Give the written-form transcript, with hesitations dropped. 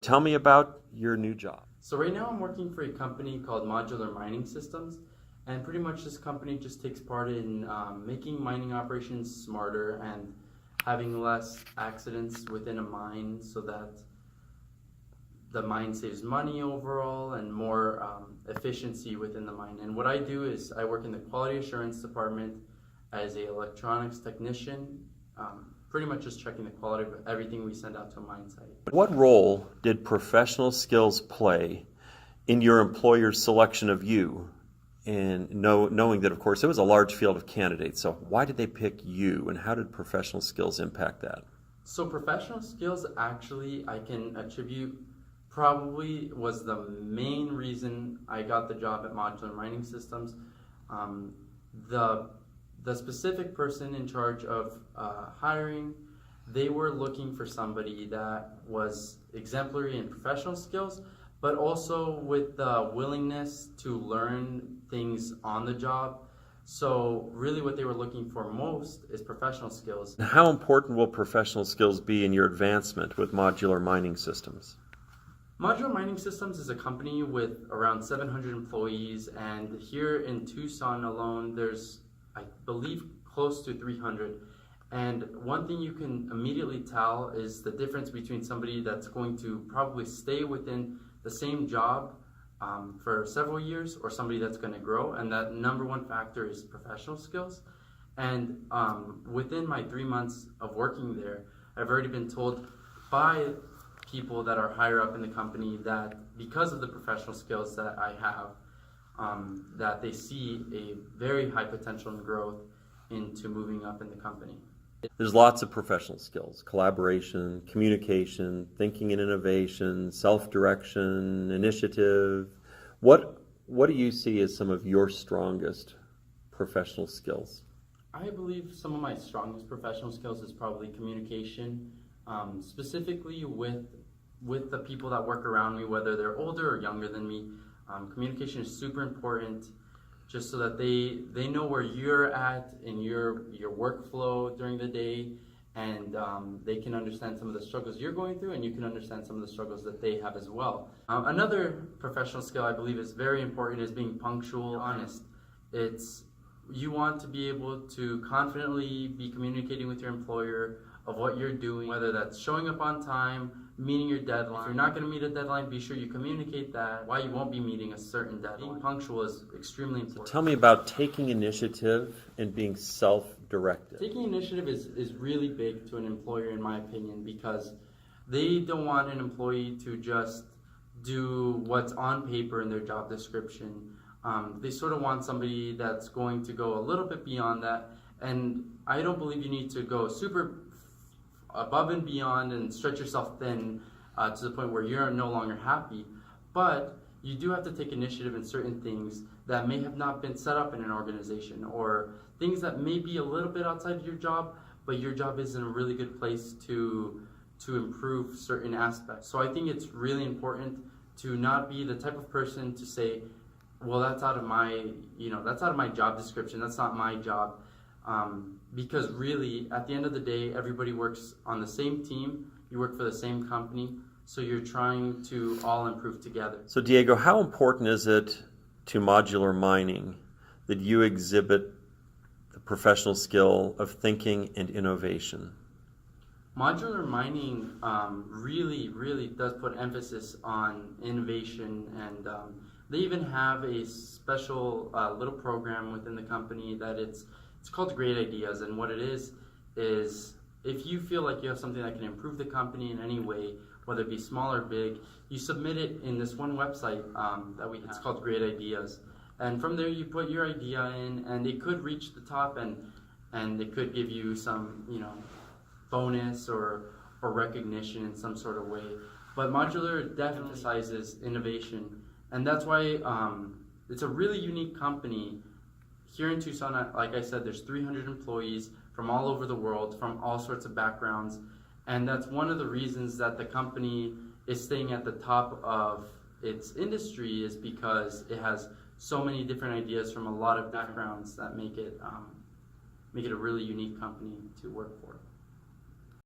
Tell me about your new job. So right now I'm working for a company called Modular Mining Systems, and pretty much this company just takes part in making mining operations smarter and having less accidents within a mine so that the mine saves money overall and more efficiency within the mine. And what I do is I work in the quality assurance department as an electronics technician, pretty much just checking the quality of everything we send out to a mine site. What role did professional skills play in your employer's selection of you? And knowing that, of course, it was a large field of candidates. So why did they pick you, and how did professional skills impact that? So professional skills, actually, I can attribute probably was the main reason I got the job at Modular Mining Systems. The specific person in charge of hiring, they were looking for somebody that was exemplary in professional skills, but also with the willingness to learn things on the job. So really what they were looking for most is professional skills. How important will professional skills be in your advancement with Modular Mining Systems? Modular Mining Systems is a company with around 700 employees, and here in Tucson alone, there's, I believe, close to 300. And one thing you can immediately tell is the difference between somebody that's going to probably stay within the same job for several years or somebody that's going to grow. And that number one factor is professional skills. And within my 3 months of working there, I've already been told by people that are higher up in the company that because of the professional skills that I have, that they see a very high potential in growth into moving up in the company. There's lots of professional skills: collaboration, communication, thinking and innovation, self-direction, initiative. What do you see as some of your strongest professional skills? I believe some of my strongest professional skills is probably communication, specifically with the people that work around me, whether they're older or younger than me. Communication is super important, just so that they know where you're at in your workflow during the day, and they can understand some of the struggles you're going through, and you can understand some of the struggles that they have as well. Another professional skill I believe is very important is being punctual, honest. You want to be able to confidently be communicating with your employer of what you're doing, whether that's showing up on time, meeting your deadline. If you're not going to meet a deadline, be sure you communicate that, why you won't be meeting a certain deadline. Being punctual is extremely important. So tell me about taking initiative and being self-directed. Taking initiative is really big to an employer, in my opinion, because they don't want an employee to just do what's on paper in their job description. They sort of want somebody that's going to go a little bit beyond that, and I don't believe you need to go super above and beyond and stretch yourself thin to the point where you're no longer happy. But you do have to take initiative in certain things that may have not been set up in an organization, or things that may be a little bit outside of your job, but your job is in a really good place to improve certain aspects. So I think it's really important to not be the type of person to say, well, that's out of my job description, that's not my job. Because really, at the end of the day, everybody works on the same team, you work for the same company, so you're trying to all improve together. So Diego, how important is it to Modular Mining that you exhibit the professional skill of thinking and innovation? Modular mining really does put emphasis on innovation, and they even have a special little program within the company that it's called Great Ideas. And what it is if you feel like you have something that can improve the company in any way, whether it be small or big, you submit it in this one website that we have. It's called Great Ideas. And from there you put your idea in, and it could reach the top, and it could give you some, bonus or recognition in some sort of way. But Modular definitely emphasizes innovation, and that's why it's a really unique company. Here in Tucson, like I said, there's 300 employees from all over the world, from all sorts of backgrounds, and that's one of the reasons that the company is staying at the top of its industry, is because it has so many different ideas from a lot of backgrounds that make it a really unique company to work for.